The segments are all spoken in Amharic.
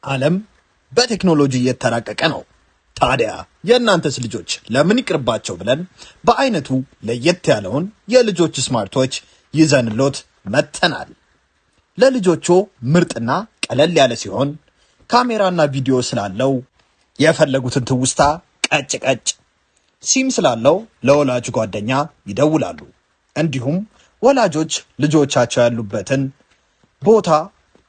ዓለም በቴክኖሎጂ እየተራቀቀ ነው። ታዲያ የእናንተስ ልጆች ለምን ይቅርባቸው ብለን በአይነቱ ለየት ያለውን የልጆች ስማርቶች ይዘንሎት መጥተናል። ለልጆቹ ምርጥና ቀለል ያለ ሲሆን ካሜራና ቪዲዮ ስላለው የፈለጉትን ትውስታ ቀጭ ቀጭ፣ ሲም ስላለው ለወላጅ ጓደኛ ይደውላሉ። እንዲሁም ወላጆች ልጆቻቸው ያሉበትን ቦታ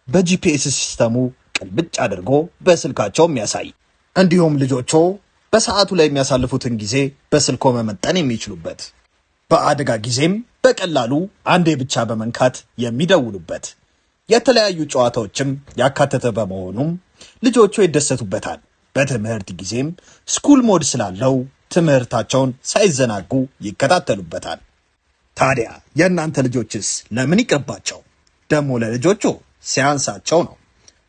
በጂፒኤስ ሲስተሙ ቅልብጭ አድርጎ በስልካቸው የሚያሳይ እንዲሁም ልጆቹ በሰዓቱ ላይ የሚያሳልፉትን ጊዜ በስልኮ መመጠን የሚችሉበት በአደጋ ጊዜም በቀላሉ አንዴ ብቻ በመንካት የሚደውሉበት የተለያዩ ጨዋታዎችም ያካተተ በመሆኑም ልጆቹ ይደሰቱበታል። በትምህርት ጊዜም ስኩል ሞድ ስላለው ትምህርታቸውን ሳይዘናጉ ይከታተሉበታል። ታዲያ የእናንተ ልጆችስ ለምን ይቅርባቸው? ደግሞ ለልጆቹ ሲያንሳቸው ነው።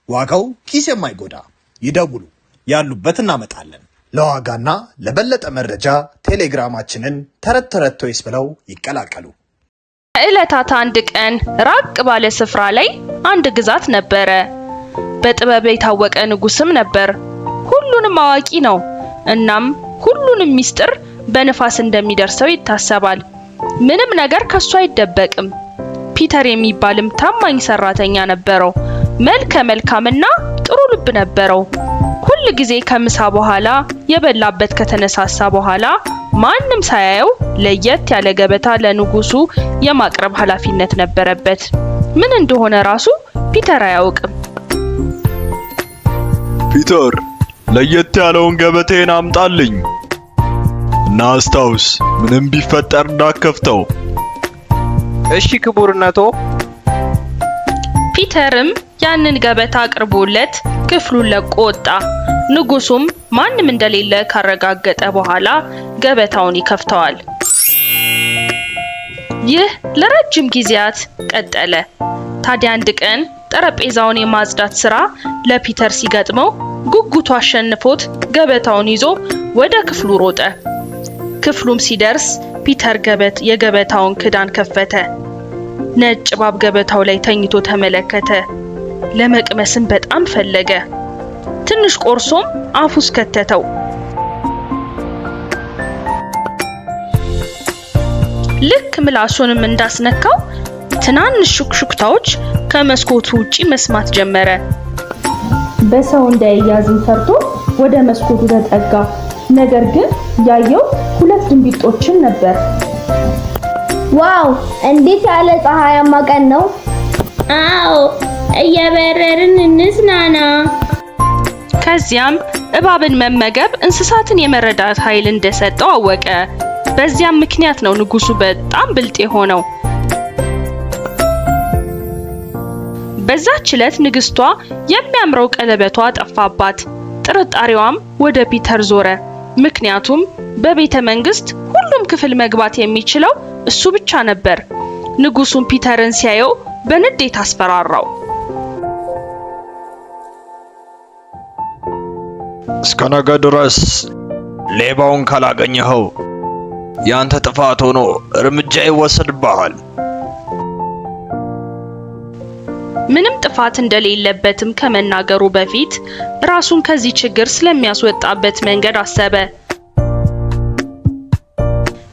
ዋጋው ኪስ የማይጎዳ ይደውሉ፣ ያሉበት እናመጣለን። ለዋጋና ለበለጠ መረጃ ቴሌግራማችንን ተረት ተረት ቶይስ ብለው ይቀላቀሉ። ከዕለታት አንድ ቀን ራቅ ባለ ስፍራ ላይ አንድ ግዛት ነበረ። በጥበብ የታወቀ ንጉስም ነበር። ሁሉንም አዋቂ ነው። እናም ሁሉንም ሚስጥር በንፋስ እንደሚደርሰው ይታሰባል። ምንም ነገር ከሱ አይደበቅም። ፒተር የሚባልም ታማኝ ሰራተኛ ነበረው። መልከ መልካምና ጥሩ ልብ ነበረው። ሁል ጊዜ ከምሳ በኋላ የበላበት ከተነሳሳ በኋላ ማንም ሳያየው ለየት ያለ ገበታ ለንጉሱ የማቅረብ ኃላፊነት ነበረበት። ምን እንደሆነ ራሱ ፒተር አያውቅም። ፒተር፣ ለየት ያለውን ገበቴን አምጣልኝ እና አስታውስ፣ ምንም ቢፈጠር እንዳከፍተው። እሺ ክቡርነቶ። ፒተርም ያንን ገበታ አቅርቦለት ክፍሉን ለቆ ወጣ። ንጉሱም ማንም እንደሌለ ካረጋገጠ በኋላ ገበታውን ይከፍተዋል። ይህ ለረጅም ጊዜያት ቀጠለ። ታዲያ አንድ ቀን ጠረጴዛውን የማጽዳት ስራ ለፒተር ሲገጥመው ጉጉቱ አሸንፎት ገበታውን ይዞ ወደ ክፍሉ ሮጠ። ክፍሉም ሲደርስ ፒተር የገበታውን ክዳን ከፈተ። ነጭ እባብ ገበታው ላይ ተኝቶ ተመለከተ። ለመቅመስም በጣም ፈለገ። ትንሽ ቆርሶም አፉ ውስጥ ከተተው። ልክ ምላሱንም እንዳስነካው ትናንሽ ሹክሹክታዎች ከመስኮቱ ውጪ መስማት ጀመረ። በሰው እንዳይያዝም ፈርቶ ወደ መስኮቱ ተጠጋ። ነገር ግን ያየው ሁለት ድንቢጦችን ነበር። ዋው! እንዴት ያለ ፀሐያማ ቀን ነው! አዎ፣ እየበረርን እንዝናና። ከዚያም እባብን መመገብ እንስሳትን የመረዳት ኃይል እንደሰጠው አወቀ። በዚያም ምክንያት ነው ንጉሱ በጣም ብልጥ የሆነው። በዛች ዕለት ንግስቷ የሚያምረው ቀለበቷ ጠፋባት። ጥርጣሬዋም ወደ ፒተር ዞረ። ምክንያቱም በቤተ መንግስት ሁሉም ክፍል መግባት የሚችለው እሱ ብቻ ነበር። ንጉሱም ፒተርን ሲያየው በንዴት አስፈራራው። እስከ ነገ ድረስ ሌባውን ካላገኘኸው ያንተ ጥፋት ሆኖ እርምጃ ይወሰድብሃል። ምንም ጥፋት እንደሌለበትም ከመናገሩ በፊት ራሱን ከዚህ ችግር ስለሚያስወጣበት መንገድ አሰበ።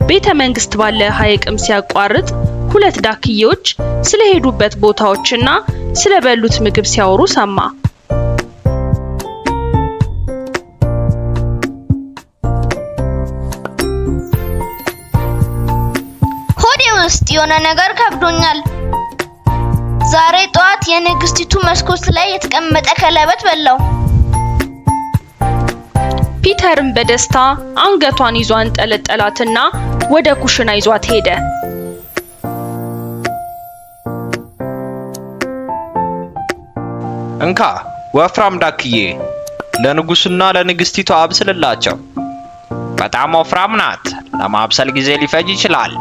ቤተ መንግስት ባለ ሐይቅም ሲያቋርጥ ሁለት ዳክዬዎች ስለሄዱበት ቦታዎችና ስለበሉት ምግብ ሲያወሩ ሰማ። ሆዴ ውስጥ የሆነ ነገር ከብዶኛል። ዛሬ ጠዋት የንግስቲቱ መስኮት ላይ የተቀመጠ ቀለበት በላው። ፒተርም በደስታ አንገቷን ይዞ አንጠለጠላትና ወደ ኩሽና ይዟት ሄደ። እንካ ወፍራም ዳክዬ፣ ለንጉሱና ለንግስቲቱ አብስልላቸው። በጣም ወፍራም ናት፣ ለማብሰል ጊዜ ሊፈጅ ይችላል።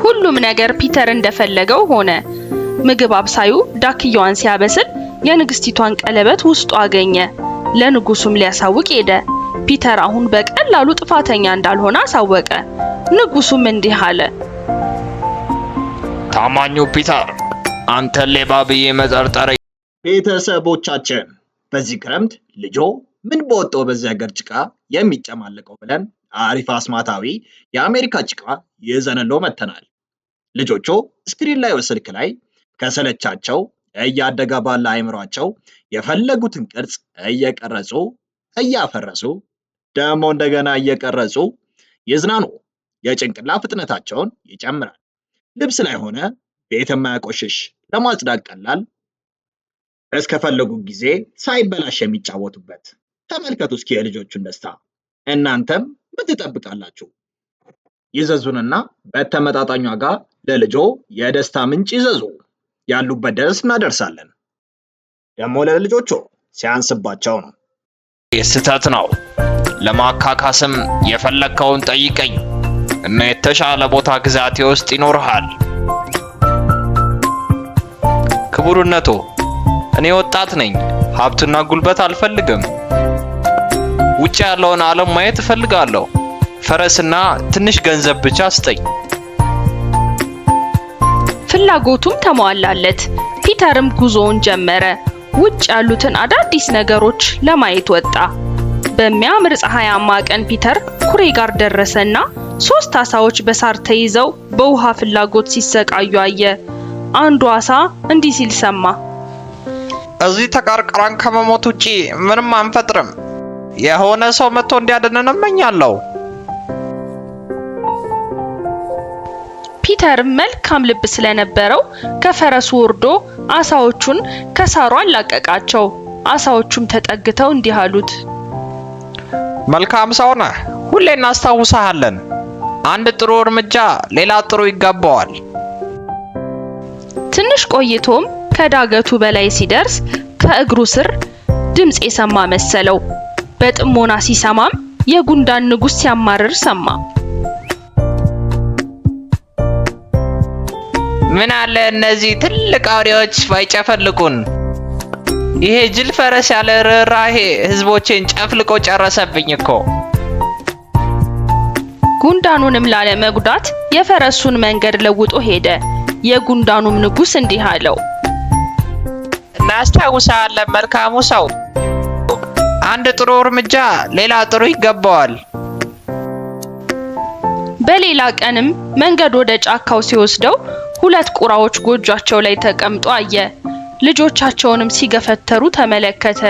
ሁሉም ነገር ፒተር እንደፈለገው ሆነ። ምግብ አብሳዩ ዳክየዋን ሲያበስል የንግስቲቷን ቀለበት ውስጡ አገኘ። ለንጉሱም ሊያሳውቅ ሄደ። ፒተር አሁን በቀላሉ ጥፋተኛ እንዳልሆነ አሳወቀ። ንጉሱም እንዲህ አለ። ታማኙ ፒተር፣ አንተ ሌባ ብዬ መጠርጠር። ቤተሰቦቻችን በዚህ ክረምት ልጆ ምን በወጣው በዚህ ሀገር ጭቃ የሚጨማለቀው ብለን አሪፍ አስማታዊ የአሜሪካ ጭቃ ይዘንሎ መተናል። ልጆቹ ስክሪን ላይ ስልክ ላይ ከሰለቻቸው እያደገ ባለ አይምሯቸው የፈለጉትን ቅርጽ እየቀረጹ እያፈረሱ ደግሞ እንደገና እየቀረጹ ይዝናኑ። የጭንቅላ ፍጥነታቸውን ይጨምራል። ልብስ ላይ ሆነ ቤት የማያቆሽሽ ለማጽዳት ቀላል እስከፈለጉ ጊዜ ሳይበላሽ የሚጫወቱበት። ተመልከቱ እስኪ የልጆቹን ደስታ። እናንተም ምን ትጠብቃላችሁ? ይዘዙንና በተመጣጣኝ ዋጋ ለልጆ የደስታ ምንጭ ይዘዙ። ያሉበት ድረስ እናደርሳለን። ደግሞ ለልጆቹ ሲያንስባቸው ነው። ስህተት ነው። ለማካካስም የፈለግከውን ጠይቀኝ እና የተሻለ ቦታ ግዛቴ ውስጥ ይኖርሃል። ክቡርነቶ፣ እኔ ወጣት ነኝ። ሀብትና ጉልበት አልፈልግም። ውጭ ያለውን ዓለም ማየት እፈልጋለሁ። ፈረስና ትንሽ ገንዘብ ብቻ ስጠኝ። ፍላጎቱም ተሟላለት። ፒተርም ጉዞውን ጀመረ። ውጭ ያሉትን አዳዲስ ነገሮች ለማየት ወጣ። በሚያምር ፀሐያማ ቀን ፒተር ኩሬ ጋር ደረሰና 3 አሳዎች በሳር ተይዘው በውሃ ፍላጎት ሲሰቃዩ አየ። አንዱ አሳ እንዲህ ሲል ሰማ። እዚህ ተቀርቅረን ከመሞት ውጪ ምንም አንፈጥርም። የሆነ ሰው መጥቶ እንዲያድነን እመኛለሁ። ፒተር መልካም ልብ ስለነበረው ከፈረሱ ወርዶ አሳዎቹን ከሳሩ አላቀቃቸው። አሳዎቹም ተጠግተው እንዲህ አሉት። መልካም ሰው ነህ፣ ሁሌ እናስታውሳለን። አንድ ጥሩ እርምጃ ሌላ ጥሩ ይገባዋል። ትንሽ ቆይቶም ከዳገቱ በላይ ሲደርስ ከእግሩ ስር ድምጽ የሰማ መሰለው። በጥሞና ሲሰማም የጉንዳን ንጉስ ሲያማርር ሰማ። ምን አለ እነዚህ ትልቅ አውሬዎች ባይጨፈልቁን። ይሄ ጅል ፈረስ ያለ ርህራሄ ህዝቦቼን ጨፍልቆ ጨረሰብኝ እኮ። ጉንዳኑንም ላለመጉዳት የፈረሱን መንገድ ለውጦ ሄደ። የጉንዳኑም ንጉስ እንዲህ አለው። እናስታውሳለን መልካሙ ሰው፣ አንድ ጥሩ እርምጃ ሌላ ጥሩ ይገባዋል። በሌላ ቀንም መንገድ ወደ ጫካው ሲወስደው 2 ቁራዎች ጎጇቸው ላይ ተቀምጦ አየ። ልጆቻቸውንም ሲገፈተሩ ተመለከተ።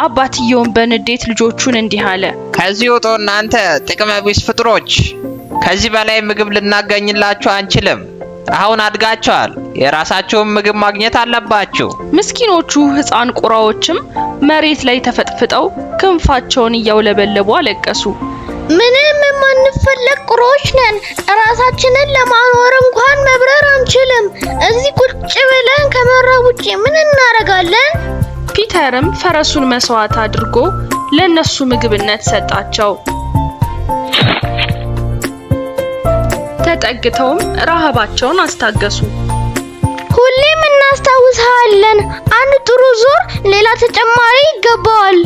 አባትየውም በንዴት ልጆቹን እንዲህ አለ። ከዚህ ውጡ እናንተ ጥቅመ ቢስ ፍጥሮች! ከዚህ በላይ ምግብ ልናገኝላችሁ አንችልም። አሁን አድጋችኋል። የራሳችሁን ምግብ ማግኘት አለባችሁ። ምስኪኖቹ ሕፃን ቁራዎችም መሬት ላይ ተፈጥፍጠው ክንፋቸውን እያውለበለቡ አለቀሱ። ምንም የማንፈለግ ቁሮች ነን። ራሳችንን ለማኖር እንኳን መብረር አንችልም። እዚህ ቁጭ ብለን ከመራብ ውጪ ምን እናደርጋለን? ፒተርም ፈረሱን መስዋዕት አድርጎ ለነሱ ምግብነት ሰጣቸው። ተጠግተውም ረሃባቸውን አስታገሱ። ሁሌም እናስታውሳለን። አንድ ጥሩ ዞር ሌላ ተጨማሪ ይገባዋል።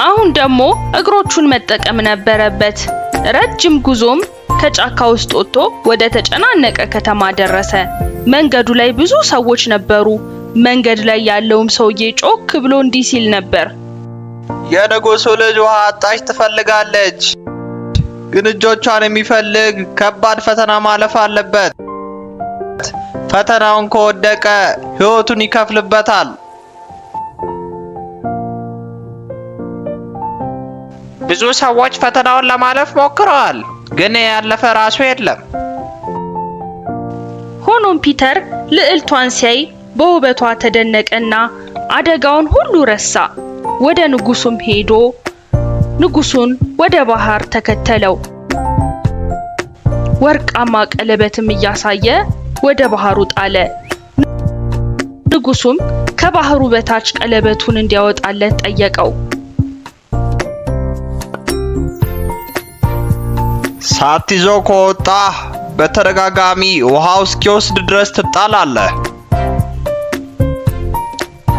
አሁን ደግሞ እግሮቹን መጠቀም ነበረበት። ረጅም ጉዞም ከጫካ ውስጥ ወጥቶ ወደ ተጨናነቀ ከተማ ደረሰ። መንገዱ ላይ ብዙ ሰዎች ነበሩ። መንገድ ላይ ያለውም ሰውዬ ጮክ ብሎ እንዲህ ሲል ነበር። የንጉሱ ልጅ ውሃ አጣች ትፈልጋለች፣ ግን እጆቿን የሚፈልግ ከባድ ፈተና ማለፍ አለበት። ፈተናውን ከወደቀ ሕይወቱን ይከፍልበታል። ብዙ ሰዎች ፈተናውን ለማለፍ ሞክረዋል፣ ግን ያለፈ ራሱ የለም። ሆኖም ፒተር ልዕልቷን ሲያይ በውበቷ ተደነቀና አደጋውን ሁሉ ረሳ። ወደ ንጉሱም ሄዶ ንጉሱን ወደ ባህር ተከተለው። ወርቃማ ቀለበትም እያሳየ ወደ ባህሩ ጣለ። ንጉሱም ከባህሩ በታች ቀለበቱን እንዲያወጣለት ጠየቀው። ሳትይዞ ከወጣ በተደጋጋሚ ውሃው እስኪወስድ ድረስ ትጣላለህ።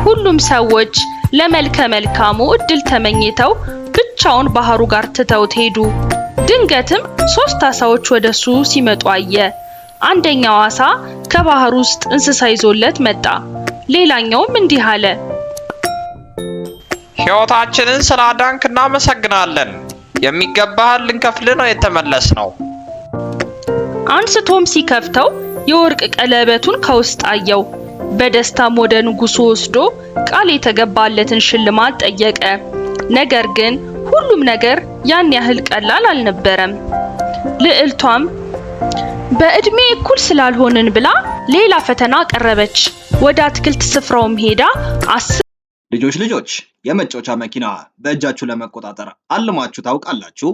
ሁሉም ሰዎች ለመልከ መልካሙ እድል ተመኝተው ብቻውን ባህሩ ጋር ትተውት ሄዱ። ድንገትም 3 ዓሳዎች ወደሱ ሲመጡ አየ። አንደኛው ዓሳ ከባህር ውስጥ እንስሳ ይዞለት መጣ። ሌላኛውም እንዲህ አለ፣ ሕይወታችንን ስላዳንክ እናመሰግናለን። የሚገባህን ልንከፍልህ ነው የተመለስነው። አንስቶም ሲከፍተው የወርቅ ቀለበቱን ከውስጥ አየው። በደስታም ወደ ንጉሡ ወስዶ ቃል የተገባለትን ሽልማት ጠየቀ። ነገር ግን ሁሉም ነገር ያን ያህል ቀላል አልነበረም። ልዕልቷም በእድሜ እኩል ስላልሆንን ብላ ሌላ ፈተና አቀረበች። ወደ አትክልት ስፍራውም ሄዳ ልጆች የመጫወቻ መኪና በእጃችሁ ለመቆጣጠር አልማችሁ ታውቃላችሁ?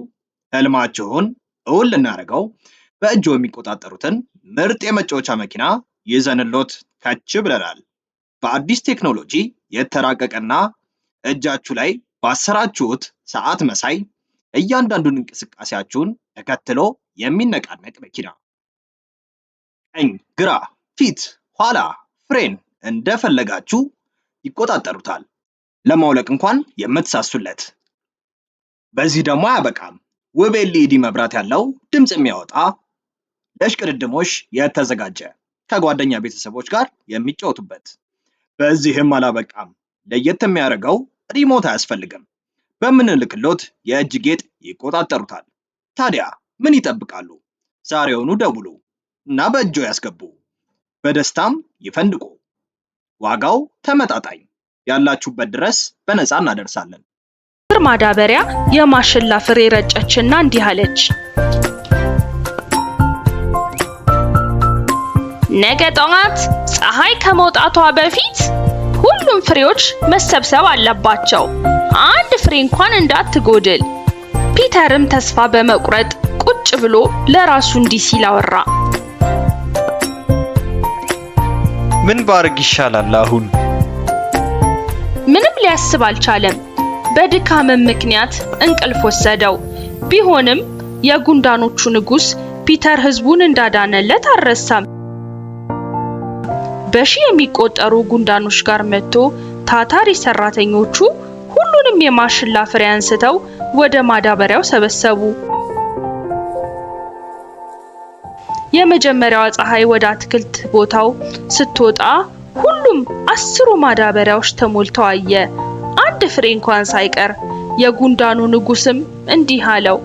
ህልማችሁን እውን ልናደርገው በእጆ የሚቆጣጠሩትን ምርጥ የመጫወቻ መኪና ይዘንሎት ከች ብለናል። በአዲስ ቴክኖሎጂ የተራቀቀና እጃችሁ ላይ ባሰራችሁት ሰዓት መሳይ እያንዳንዱን እንቅስቃሴያችሁን ተከትሎ የሚነቃነቅ መኪና፣ ቀኝ፣ ግራ፣ ፊት፣ ኋላ፣ ፍሬን እንደፈለጋችሁ ይቆጣጠሩታል። ለማውለቅ እንኳን የምትሳሱለት። በዚህ ደግሞ አያበቃም። ውብ ኤልኢዲ መብራት ያለው ድምጽ የሚያወጣ ለሽቅድድሞሽ የተዘጋጀ ከጓደኛ ቤተሰቦች ጋር የሚጫወቱበት። በዚህም አላበቃም። ለየት የሚያደርገው ሪሞት አያስፈልግም። በምንልክሎት የእጅ ጌጥ ይቆጣጠሩታል። ታዲያ ምን ይጠብቃሉ? ዛሬውኑ ደውሉ እና በእጆ ያስገቡ። በደስታም ይፈንድቁ። ዋጋው ተመጣጣኝ፣ ያላችሁበት ድረስ በነፃ እናደርሳለን። ማዳበሪያ የማሽላ ፍሬ ረጨችና እንዲህ አለች፣ ነገ ጠዋት ፀሐይ ከመውጣቷ በፊት ሁሉም ፍሬዎች መሰብሰብ አለባቸው። አንድ ፍሬ እንኳን እንዳትጎድል። ፒተርም ተስፋ በመቁረጥ ቁጭ ብሎ ለራሱ እንዲህ ሲል አወራ፣ ምን ባርግ ይሻላል አሁን? ምንም ሊያስብ አልቻለም። በድካምም ምክንያት እንቅልፍ ወሰደው። ቢሆንም የጉንዳኖቹ ንጉሥ ፒተር ሕዝቡን እንዳዳነለት አልረሳም። በሺህ የሚቆጠሩ ጉንዳኖች ጋር መጥቶ ታታሪ ሰራተኞቹ ሁሉንም የማሽላ ፍሬ አንስተው ወደ ማዳበሪያው ሰበሰቡ። የመጀመሪያዋ ፀሐይ ወደ አትክልት ቦታው ስትወጣ ሁሉም 10 ማዳበሪያዎች ተሞልተው አየ፣ አንድ ፍሬ እንኳን ሳይቀር። የጉንዳኑ ንጉሥም እንዲህ አለው፣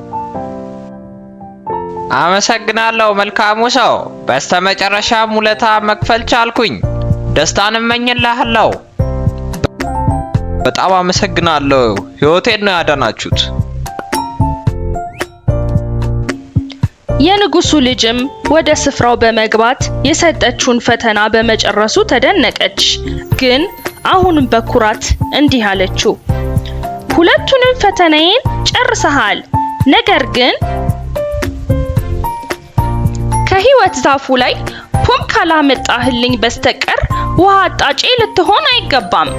አመሰግናለሁ መልካሙ ሰው፣ በስተመጨረሻም ውለታ መክፈል ቻልኩኝ። ደስታን እመኝልሃለሁ። በጣም አመሰግናለሁ። ሕይወቴን ነው ያዳናችሁት። የንጉሱ ልጅም ወደ ስፍራው በመግባት የሰጠችውን ፈተና በመጨረሱ ተደነቀች። ግን አሁንም በኩራት እንዲህ አለችው፣ ሁለቱንም ፈተናዬን ጨርሰሃል። ነገር ግን ከሕይወት ዛፉ ላይ ፖም ካላመጣህልኝ በስተቀር ውሃ አጣጬ ልትሆን አይገባም።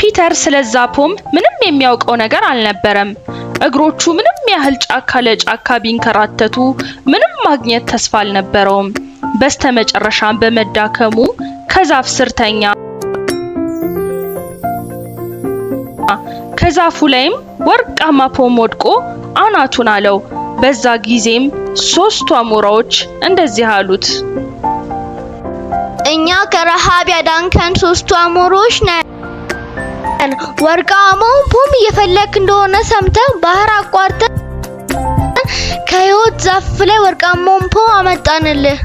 ፒተር ስለዛ ፖም ምንም የሚያውቀው ነገር አልነበረም። እግሮቹ ምንም ያህል ጫካ ለጫካ ቢንከራተቱ ምንም ማግኘት ተስፋ አልነበረውም። በስተመጨረሻም በመዳከሙ ከዛፍ ስር ተኛ። ከዛፉ ላይም ወርቃማ ፖም ወድቆ አናቱን አለው። በዛ ጊዜም 3ቱ አሞራዎች እንደዚህ አሉት፣ እኛ ከረሃብ ያዳንከን 3ቱ አሞራዎች ነን። ወርቃማውን ፖም እየፈለክ እንደሆነ ሰምተን ባህር አቋርጠን ከሕይወት ዛፍ ላይ ወርቃማውን ፖም አመጣንልህ።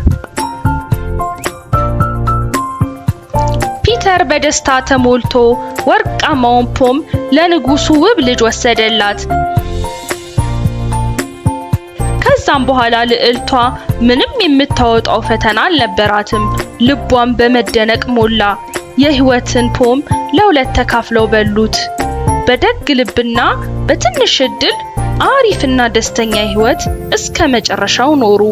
ፒተር በደስታ ተሞልቶ ወርቃማውን ፖም ለንጉሱ ውብ ልጅ ወሰደላት። ከዛም በኋላ ልዕልቷ ምንም የምታወጣው ፈተና አልነበራትም። ልቧን በመደነቅ ሞላ። የሕይወትን ፖም ለሁለት ተካፍለው በሉት። በደግ ልብና በትንሽ እድል አሪፍና ደስተኛ ሕይወት እስከ መጨረሻው ኖሩ።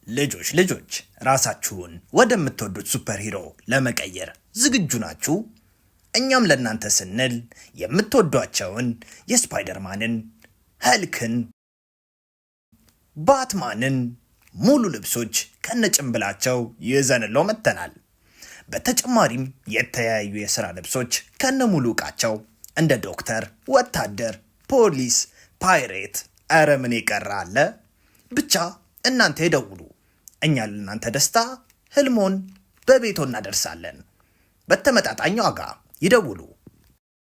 ልጆች ራሳችሁን ወደምትወዱት ሱፐር ሂሮ ለመቀየር ዝግጁ ናችሁ? እኛም ለእናንተ ስንል የምትወዷቸውን የስፓይደርማንን፣ ሀልክን፣ ባትማንን ሙሉ ልብሶች ከነጭንብላቸው ይዘንለው መጥተናል። በተጨማሪም የተለያዩ የሥራ ልብሶች ከነ ሙሉ ዕቃቸው እንደ ዶክተር፣ ወታደር፣ ፖሊስ፣ ፓይሬት፣ ኧረ ምን የቀረ አለ? ብቻ እናንተ ይደውሉ። እኛ ለእናንተ ደስታ ህልሞን በቤቶ እናደርሳለን። በተመጣጣኝ ዋጋ ይደውሉ።